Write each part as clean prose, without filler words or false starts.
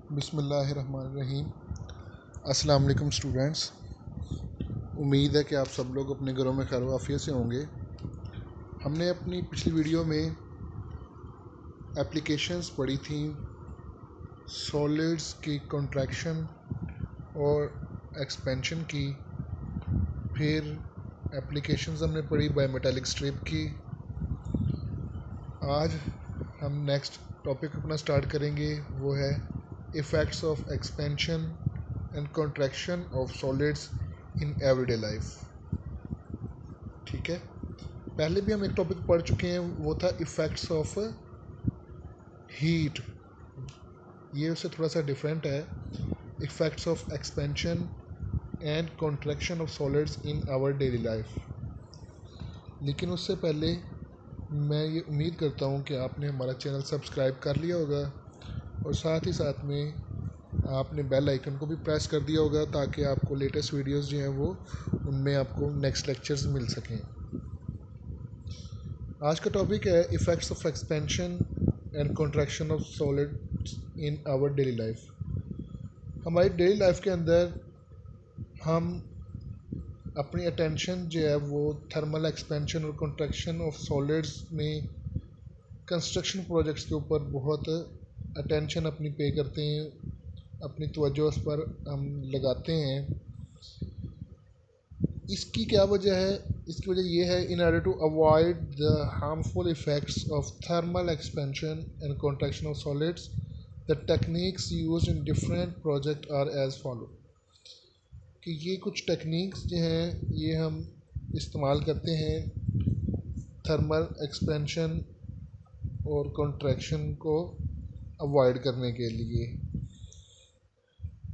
बिस्मिल्लाहिर्रहमानिर्रहीम। अस्सलाम वालेकुम स्टूडेंट्स। उम्मीद है कि आप सब लोग अपने घरों में खैर आफियत से होंगे। हमने अपनी पिछली वीडियो में एप्लीकेशंस पढ़ी थी सॉलिड्स की कॉन्ट्रैक्शन और एक्सपेंशन की। फिर एप्लीकेशंस हमने पढ़ी बायोमेटालिक स्ट्रिप की। आज हम नेक्स्ट टॉपिक अपना स्टार्ट करेंगे, वो है effects of expansion and contraction of solids in everyday life. ठीक है, पहले भी हम एक टॉपिक पढ़ चुके हैं, वो था इफ़ेक्ट्स ऑफ हीट। ये उससे थोड़ा सा डिफरेंट है, effects of expansion and contraction of solids in our daily life. लेकिन उससे पहले मैं ये उम्मीद करता हूँ कि आपने हमारा चैनल सब्सक्राइब कर लिया होगा और साथ ही साथ में आपने बेल आइकन को भी प्रेस कर दिया होगा, ताकि आपको लेटेस्ट वीडियोस जो हैं वो उनमें आपको नेक्स्ट लेक्चर्स मिल सकें। आज का टॉपिक है effects of expansion and contraction of solids in our daily life. हमारी डेली लाइफ के अंदर हम अपनी अटेंशन जो है वो थर्मल एक्सपेंशन और कॉन्ट्रैक्शन ऑफ सॉलिड्स में कंस्ट्रक्शन प्रोजेक्ट्स के ऊपर बहुत अटेंशन अपनी पे करते हैं, अपनी तवज्जो उस पर हम लगाते हैं। इसकी क्या वजह है? इसकी वजह ये है, in order to avoid the harmful effects of thermal expansion and contraction of solids, the techniques used in different project are as follow. कि ये कुछ टेक्निक्स जो हैं ये हम इस्तेमाल करते हैं थर्मल एक्सपेंशन और कॉन्ट्रैक्शन को अवॉइड करने के लिए।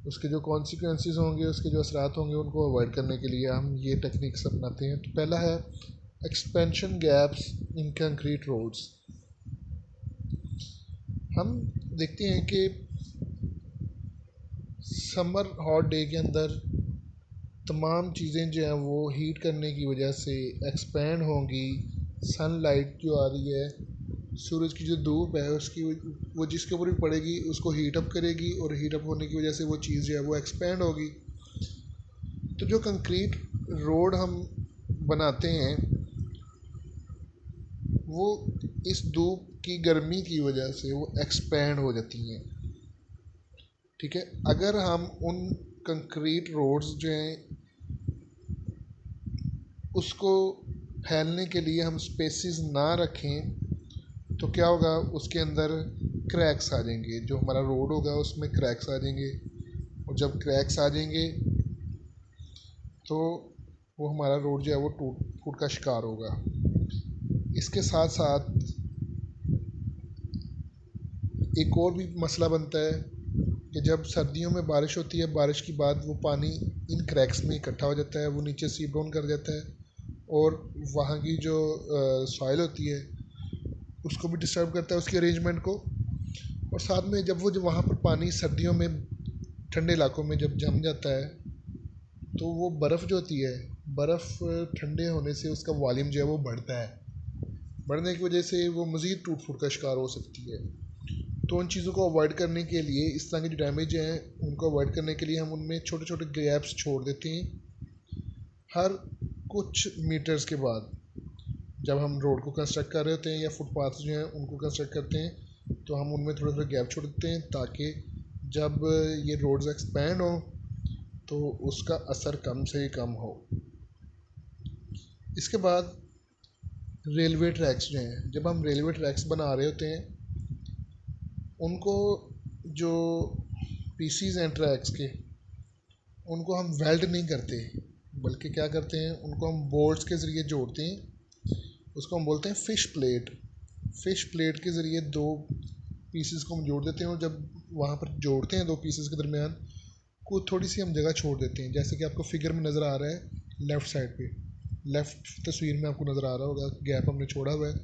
उसके जो कॉन्सिक्वेंसेस होंगे, उसके जो असरात होंगे, उनको अवॉइड करने के लिए हम ये टेक्निक्स अपनाते हैं। तो पहला है expansion gaps in concrete roads. हम देखते हैं कि समर हॉट डे के अंदर तमाम चीज़ें जो हैं वो हीट करने की वजह से एक्सपेंड होंगी। सनलाइट जो आ रही है, सूरज की जो धूप है, उसकी वो जिसके ऊपर भी पड़ेगी उसको हीट अप करेगी और हीट अप होने की वजह से वो चीज़ जो है वो एक्सपेंड होगी। तो जो कंक्रीट रोड हम बनाते हैं वो इस धूप की गर्मी की वजह से वो एक्सपेंड हो जाती हैं। ठीक है, अगर हम उन कंक्रीट रोड्स जो हैं उसको फैलने के लिए हम स्पेसिस ना रखें तो क्या होगा, उसके अंदर क्रैक्स आ जाएंगे। जो हमारा रोड होगा उसमें क्रैक्स आ जाएंगे, और जब क्रैक्स आ जाएंगे तो वो हमारा रोड जो है वो टूट फूट का शिकार होगा। इसके साथ साथ एक और भी मसला बनता है कि जब सर्दियों में बारिश होती है, बारिश के बाद वो पानी इन क्रैक्स में इकट्ठा हो जाता है, वो नीचे सीप डाउन कर जाता है और वहाँ की जो सॉइल होती है उसको भी डिस्टर्ब करता है, उसकी अरेंजमेंट को। और साथ में जब वहाँ पर पानी सर्दियों में ठंडे इलाकों में जब जम जाता है तो वो बर्फ़ जो होती है, बर्फ़ ठंडे होने से उसका वॉल्यूम जो है वो बढ़ता है। बढ़ने की वजह से वो मज़ीद टूट फूट का शिकार हो सकती है। तो उन चीज़ों को अवॉइड करने के लिए, इस तरह के जो डैमेज हैं उनको अवॉइड करने के लिए हम उनमें छोटे छोटे गैप्स छोड़ देते हैं। हर कुछ मीटर्स के बाद जब हम रोड को कंस्ट्रक्ट कर रहे होते हैं या फुटपाथ जो हैं उनको कंस्ट्रक्ट करते हैं, तो हम उनमें थोड़े थोड़े गैप छोड़ देते हैं, ताकि जब ये रोड्स एक्सपैंड हो तो उसका असर कम से कम हो। इसके बाद रेलवे ट्रैक्स जो हैं, जब हम रेलवे ट्रैक्स बना रहे होते हैं उनको जो पीसीज हैं ट्रैक्स के, उनको हम वेल्ड नहीं करते, बल्कि क्या करते हैं, उनको हम बोल्ट्स के ज़रिए जोड़ते हैं। उसको हम बोलते हैं फ़िश प्लेट। फ़िश प्लेट के ज़रिए दो पीसेस को हम जोड़ देते हैं, और जब वहाँ पर जोड़ते हैं दो पीसेस के दरमियान को थोड़ी सी हम जगह छोड़ देते हैं। जैसे कि आपको फिगर में नज़र आ रहा है, लेफ़्ट साइड पे, लेफ़्ट तस्वीर में आपको नज़र आ रहा होगा, गैप हमने छोड़ा हुआ है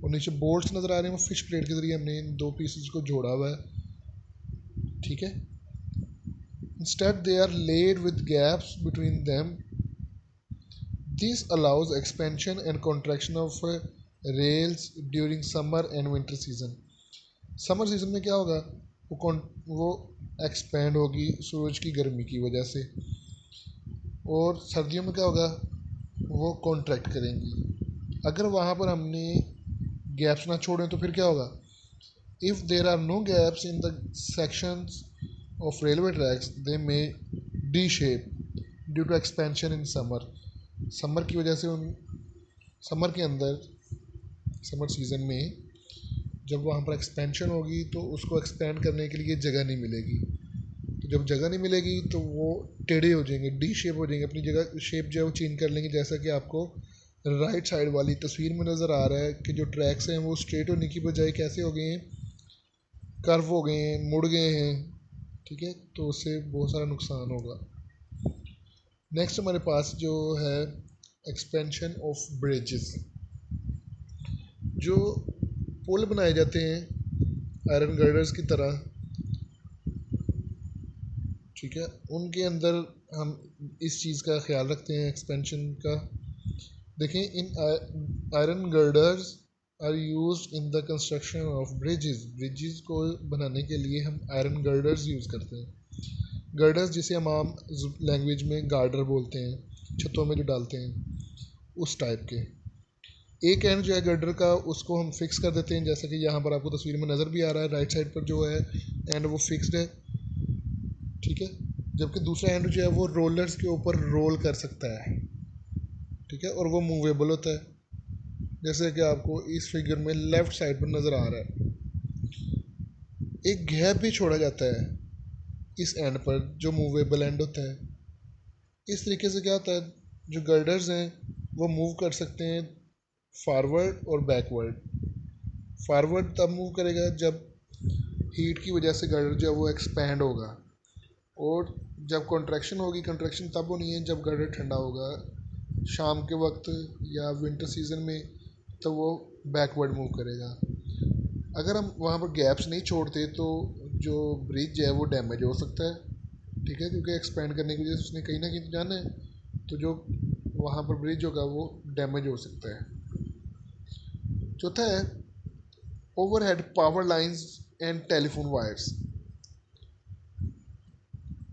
और नीचे बोल्ट्स नज़र आ रहे हैं, वो फ़िश प्लेट के ज़रिए हमने इन दो पीसेस को जोड़ा हुआ है। ठीक है, instead they are laid with gaps between them. This allows expansion and contraction of rails during summer and winter season. Summer season में क्या होगा, वो एक्सपेंड होगी सूरज की गर्मी की वजह से। और सर्दियों में क्या होगा, वो कॉन्ट्रैक्ट करेंगी। अगर वहाँ पर हमने गैप्स ना छोड़ें तो फिर क्या होगा, if there are no gaps in the sections of railway tracks they may D shape due to expansion in summer. Summer की वजह से उन समर के अंदर, समर सीज़न में जब वहाँ पर एक्सपेंशन होगी तो उसको एक्सपेंड करने के लिए जगह नहीं मिलेगी। तो जब जगह नहीं मिलेगी तो वो टेढ़े हो जाएंगे, डी शेप हो जाएंगे, अपनी जगह शेप जो है वो चेंज कर लेंगे। जैसा कि आपको राइट साइड वाली तस्वीर में नज़र आ रहा है कि जो ट्रैक्स हैं वो स्ट्रेट होने की बजाय कैसे हो गए हैं, कर्व हो गए हैं, मुड़ गए हैं। ठीक है, तो उससे बहुत सारा नुकसान होगा। नेक्स्ट हमारे पास जो है एक्सपेंशन ऑफ ब्रिजेस। जो पुल बनाए जाते हैं आयरन गर्डर्स की तरह, ठीक है, उनके अंदर हम इस चीज़ का ख्याल रखते हैं एक्सपेंशन का। देखें, in iron girders are used in the construction of bridges. Bridges को बनाने के लिए हम आयरन गर्डर्स यूज़ करते हैं। गर्डर्स जिसे हम आम लैंग्वेज में गार्डर बोलते हैं, छतों में जो डालते हैं, उस टाइप के। एक एंड जो है गर्डर का उसको हम फिक्स कर देते हैं, जैसा कि यहाँ पर आपको तस्वीर में नज़र भी आ रहा है, राइट साइड पर जो है एंड वो फिक्स्ड है। ठीक है, जबकि दूसरा एंड जो है वो रोलर्स के ऊपर रोल कर सकता है। ठीक है, और वो मूवेबल होता है, जैसे कि आपको इस फिगर में लेफ्ट साइड पर नज़र आ रहा है। एक गैप भी छोड़ा जाता है इस एंड पर जो मूवेबल एंड होता है। इस तरीके से क्या होता है, जो गर्डर्स हैं वो मूव कर सकते हैं फॉरवर्ड और बैकवर्ड। फॉरवर्ड तब मूव करेगा जब हीट की वजह से गर्डर जो है वो एक्सपैंड होगा, और जब कॉन्ट्रैक्शन होगी, कॉन्ट्रैक्शन तब होनी है जब गर्डर ठंडा होगा, शाम के वक्त या विंटर सीजन में, तो वो बैकवर्ड मूव करेगा। अगर हम वहाँ पर गैप्स नहीं छोड़ते तो जो ब्रिज है वो डैमेज हो सकता है। ठीक है, क्योंकि एक्सपेंड करने की वजह से उसने कहीं ना कहीं तो जाना है, तो जो वहाँ पर ब्रिज होगा वो डैमेज हो सकता है। चौथा है overhead power lines and telephone wires.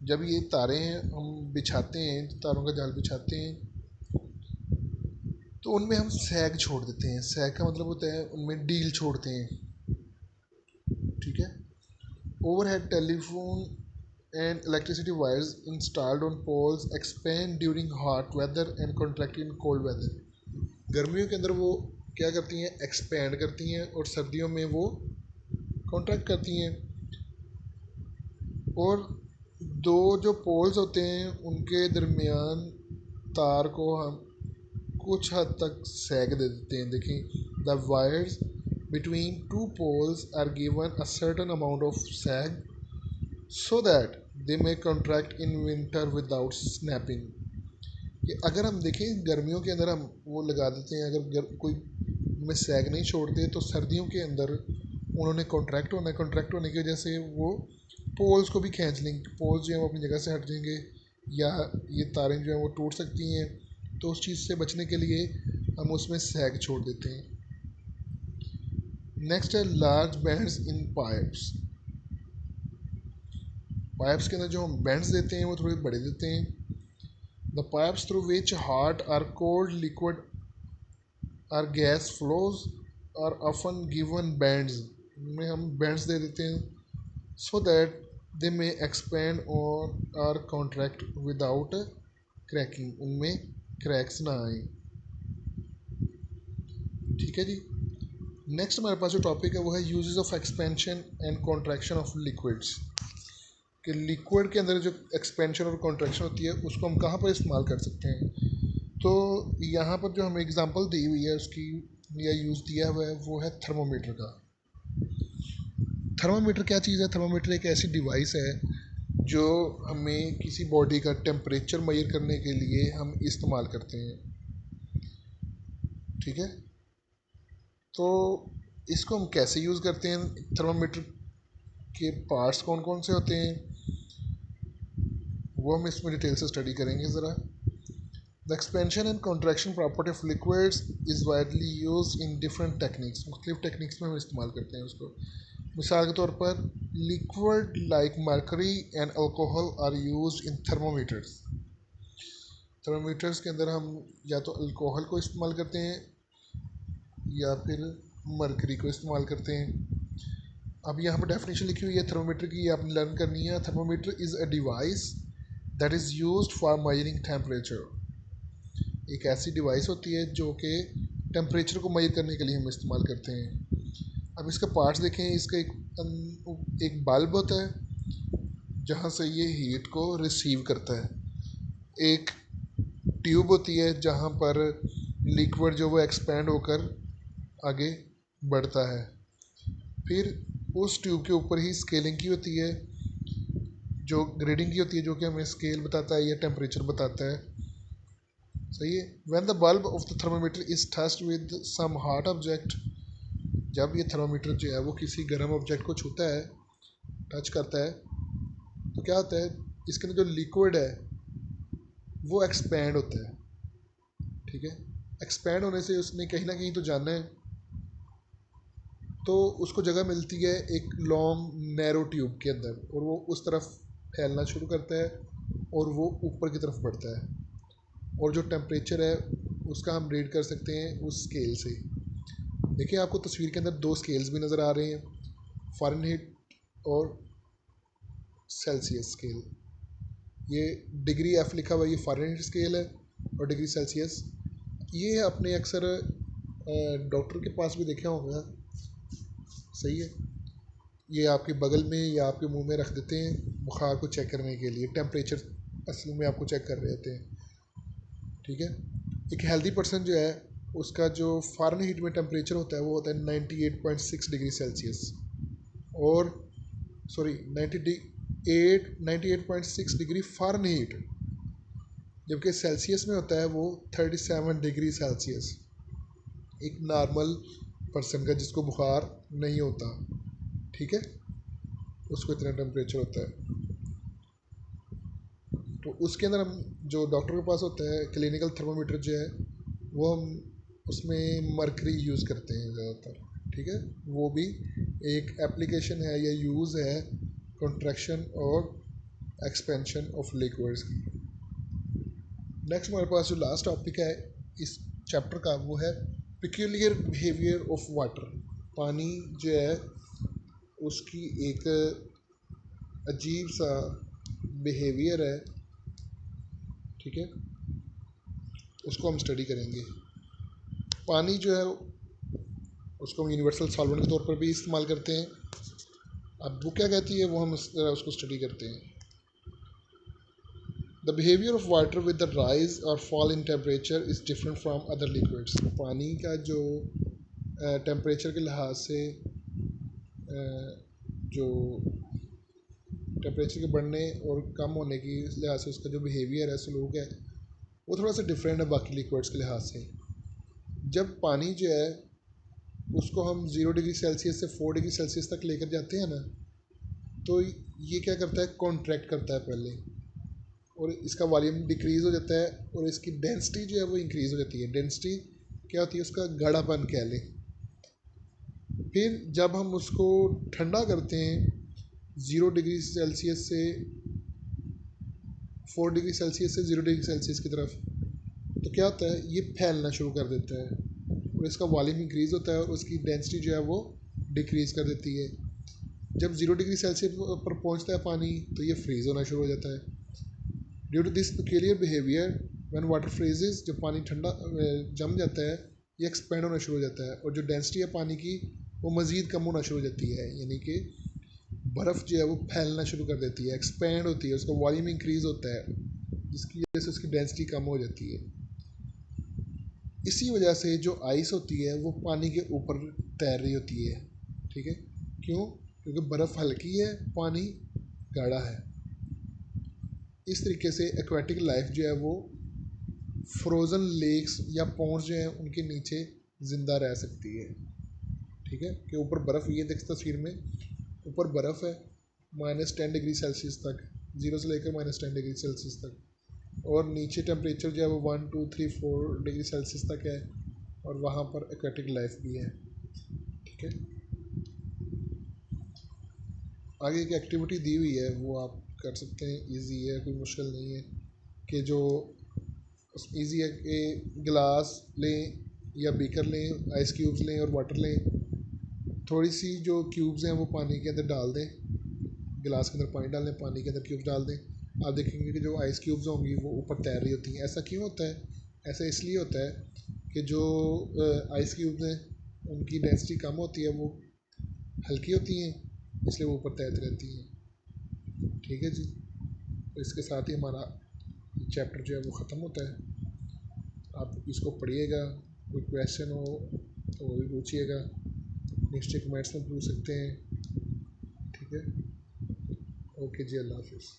जब ये तारें हैं हम बिछाते हैं, तारों का जाल बिछाते हैं, तो उनमें हम सैग छोड़ देते हैं। सैग का मतलब होता है उनमें डील छोड़ते हैं। ठीक है, overhead telephone and electricity wires installed on poles expand during hot weather and contract in cold weather. गर्मियों के अंदर वो क्या करती हैं, एक्सपेंड करती हैं, और सर्दियों में वो कॉन्ट्रैक्ट करती हैं। और दो जो पोल्स होते हैं उनके दरमियान तार को हम कुछ हद तक सैग दे देते हैं। देखें, the wires between two poles are given a certain amount of sag so that they may contract in winter without snapping. कि अगर हम देखें गर्मियों के अंदर हम वो लगा देते हैं, अगर कोई में सैग नहीं छोड़ते, तो सर्दियों के अंदर उन्होंने कॉन्ट्रैक्ट होना है। कॉन्ट्रैक्ट होने की वजह से वो पोल्स को भी खींच लेंगे, पोल्स जो है वो अपनी जगह से हट जाएंगे, या ये तारें जो हैं वो टूट सकती हैं। तो उस चीज़ से बचने के लिए हम उसमें सैग छोड़ देते हैं। नेक्स्ट है लार्ज बैंड्स इन पाइप्स। पाइप्स के अंदर जो हम बैंड्स देते हैं वो थोड़े बड़े देते हैं। The pipes through which hot और कोल्ड लिक्विड और गैस फ्लोज और ऑफन गिवन बैंड्स में हम बैंड्स दे देते हैं, सो दैट दे में एक्सपेंड और आर कॉन्ट्रैक्ट विदाउट क्रैकिंग, उनमें क्रैक्स ना आए। ठीक है जी। नेक्स्ट हमारे पास जो टॉपिक है वो है uses of expansion and contraction of liquids. कि लिक्विड के अंदर जो एक्सपेंशन और कॉन्ट्रैक्शन होती है उसको हम कहाँ पर इस्तेमाल कर सकते हैं। तो यहाँ पर जो हमें एग्जांपल दी हुई है उसकी या यूज़ दिया हुआ है वो है थर्मोमीटर का। थर्मोमीटर क्या चीज़ है, थर्मोमीटर एक ऐसी डिवाइस है जो हमें किसी बॉडी का टेम्परेचर मेजर करने के लिए हम इस्तेमाल करते हैं। ठीक है, तो इसको हम कैसे यूज़ करते हैं, थर्मोमीटर के पार्ट्स कौन कौन से होते हैं वो हम इसमें डिटेल से स्टडी करेंगे ज़रा। The expansion and contraction property of liquids is widely use in different techniques. मुख्तलिफ टेक्निक्स में हम इस्तेमाल करते हैं उसको। मिसाल के तौर पर liquid like mercury and alcohol are used in thermometers. Thermometers के अंदर हम या तो अल्कोहल को इस्तेमाल करते हैं या फिर मरकरी को इस्तेमाल करते हैं। अब यहाँ पर डेफिनेशन लिखी हुई है थर्मोमीटर की, ये आपने लर्न करनी है। Thermometer is a device that is used for measuring temperature. एक ऐसी डिवाइस होती है जो कि टेम्परेचर को मेजर करने के लिए हम इस्तेमाल करते हैं। अब इसका पार्ट्स देखें। इसका एक बल्ब होता है जहाँ से ये हीट को रिसीव करता है। एक ट्यूब होती है जहाँ पर लिक्विड जो वो एक्सपेंड होकर आगे बढ़ता है। फिर उस ट्यूब के ऊपर ही स्केलिंग की होती है, जो ग्रेडिंग की होती है, जो कि हमें स्केल बताता है या टेम्परेचर बताता है। सही है। When the bulb of the thermometer is touched with some hot object, जब ये थर्मोमीटर जो है वो किसी गर्म ऑब्जेक्ट को छूता है, टच करता है, तो क्या होता है, इसके अंदर जो लिक्विड है वो एक्सपैंड होता है। ठीक है। एक्सपैंड होने से उसने कहीं ना कहीं तो जाना है, तो उसको जगह मिलती है एक लॉन्ग नैरो ट्यूब के अंदर, और वो उस तरफ फैलना शुरू करता है और वो ऊपर की तरफ बढ़ता है। और जो टेम्परेचर है उसका हम रीड कर सकते हैं उस स्केल से। देखिए आपको तस्वीर के अंदर दो स्केल्स भी नज़र आ रहे हैं, फ़ारेनहीट और सेल्सियस स्केल। ये डिग्री एफ लिखा हुआ है, ये फ़ारेनहीट स्केल है, और डिग्री सेल्सियस ये अपने अक्सर डॉक्टर के पास भी देखा होगा। सही है। ये आपके बगल में या आपके मुंह में रख देते हैं बुखार को चेक करने के लिए, टेम्परेचर असल में आपको चेक कर रहे होते हैं। ठीक है। एक हेल्दी पर्सन जो है उसका जो फ़ारेनहीट में टेम्परेचर होता है वो होता है 98.6 डिग्री सेल्सियस, और सॉरी 98.6 डिग्री फ़ारेनहीट, जबकि सेल्सियस में होता है वो 37 डिग्री सेल्सियस। एक नॉर्मल पर्सन का जिसको बुखार नहीं होता, ठीक है, उसको इतना टेम्परेचर होता है। तो उसके अंदर हम जो डॉक्टर के पास होता है क्लिनिकल थर्मोमीटर जो है वो हम उसमें मरकरी यूज़ करते हैं ज़्यादातर। ठीक है। वो भी एक एप्लीकेशन है या यूज़ है कंट्रैक्शन और एक्सपेंशन ऑफ लिक्विड्स की। नेक्स्ट हमारे पास जो लास्ट टॉपिक है इस चैप्टर का वो है पिक्यूलियर बिहेवियर ऑफ वाटर। पानी जो है उसकी एक अजीब सा बिहेवियर है। ठीक है। उसको हम स्टडी करेंगे। पानी जो है उसको हम यूनिवर्सल सॉल्वेंट के तौर पर भी इस्तेमाल करते हैं। अब वो क्या कहती है वो हम उसको स्टडी करते हैं। The behaviour of water with the rise और fall in temperature is different from other liquids. पानी का जो टेम्परेचर के लिहाज से जो टेम्परेचर के बढ़ने और कम होने की लिहाज से उसका जो बिहेवियर है, सलूक है, वो थोड़ा सा डिफरेंट है बाकी लिक्विड्स के लिहाज से। जब पानी जो है उसको हम 0 डिग्री सेल्सियस से 4 डिग्री सेल्सियस तक लेकर जाते हैं ना, तो ये क्या करता है, कॉन्ट्रैक्ट करता है पहले, और इसका वॉल्यूम डिक्रीज़ हो जाता है और इसकी डेंसिटी जो है वो इंक्रीज़ हो जाती है। डेंसिटी क्या होती है, उसका गाढ़ापन कह लें। फिर जब हम उसको ठंडा करते हैं 0 डिग्री सेल्सियस से 4 डिग्री सेल्सियस से 0 डिग्री सेल्सियस की तरफ, तो क्या होता है, ये फैलना शुरू कर देता है और इसका वॉल्यूम इंक्रीज़ होता है और उसकी डेंसिटी जो है वो डिक्रीज़ कर देती है। जब 0 डिग्री सेल्सियस पर पहुंचता है पानी तो ये फ्रीज़ होना शुरू हो जाता है। Due to this peculiar behaviour when water freezes, जब पानी ठंडा जम जाता है, ये एक्सपेंड होना शुरू हो जाता है और जो डेंसिटी है पानी की वो मज़ीद कम होना शुरू हो जाती है, यानी कि बर्फ़ जो है वो फैलना शुरू कर देती है, एक्सपेंड होती है, उसका वॉल्यूम इंक्रीज़ होता है, जिसकी वजह से उसकी डेंसिटी कम हो जाती है। इसी वजह से जो आइस होती है वो पानी के ऊपर तैर रही होती है। ठीक है। क्यों? क्योंकि बर्फ़ हल्की है, पानी गाढ़ा है। इस तरीके से एक्वेटिक लाइफ जो है वो फ्रोज़न लेक्स या पॉन्ड्स जो हैं उनके नीचे ज़िंदा रह सकती है। ठीक है। कि ऊपर बर्फ़, ये देख तस्वीर में ऊपर बर्फ़ है -10 डिग्री सेल्सियस तक, 0 से लेकर -10 डिग्री सेल्सियस तक, और नीचे टेम्परेचर जो है वो 1 2 3 4 डिग्री सेल्सियस तक है, और वहाँ पर एक्वेटिक लाइफ भी है। ठीक है। आगे की एक्टिविटी दी हुई है वो आप कर सकते हैं, इजी है, कोई मुश्किल नहीं है। कि जो इजी है कि गिलास लें या बीकर लें, आइस क्यूब्स लें और वाटर लें, थोड़ी सी जो क्यूब्स हैं वो पानी के अंदर डाल दें, गिलास के अंदर पानी डाल दें, पानी के अंदर क्यूब्स डाल दें। आप देखेंगे कि जो आइस क्यूब्स होंगी वो ऊपर तैर रही होती हैं। ऐसा क्यों होता है? ऐसा इसलिए होता है कि जो आइस क्यूब्स हैं उनकी डेंसिटी कम होती है, वो हल्की होती हैं, इसलिए वो ऊपर तैरती रहती हैं। ठीक है जी। तो इसके साथ ही हमारा चैप्टर जो है वो ख़त्म होता है। आप इसको पढ़िएगा, कोई क्वेश्चन हो तो वो भी पूछिएगा, नीचे कमेंट्स में पूछ सकते हैं। ठीक है। ओके जी, अल्लाह हाफिज़।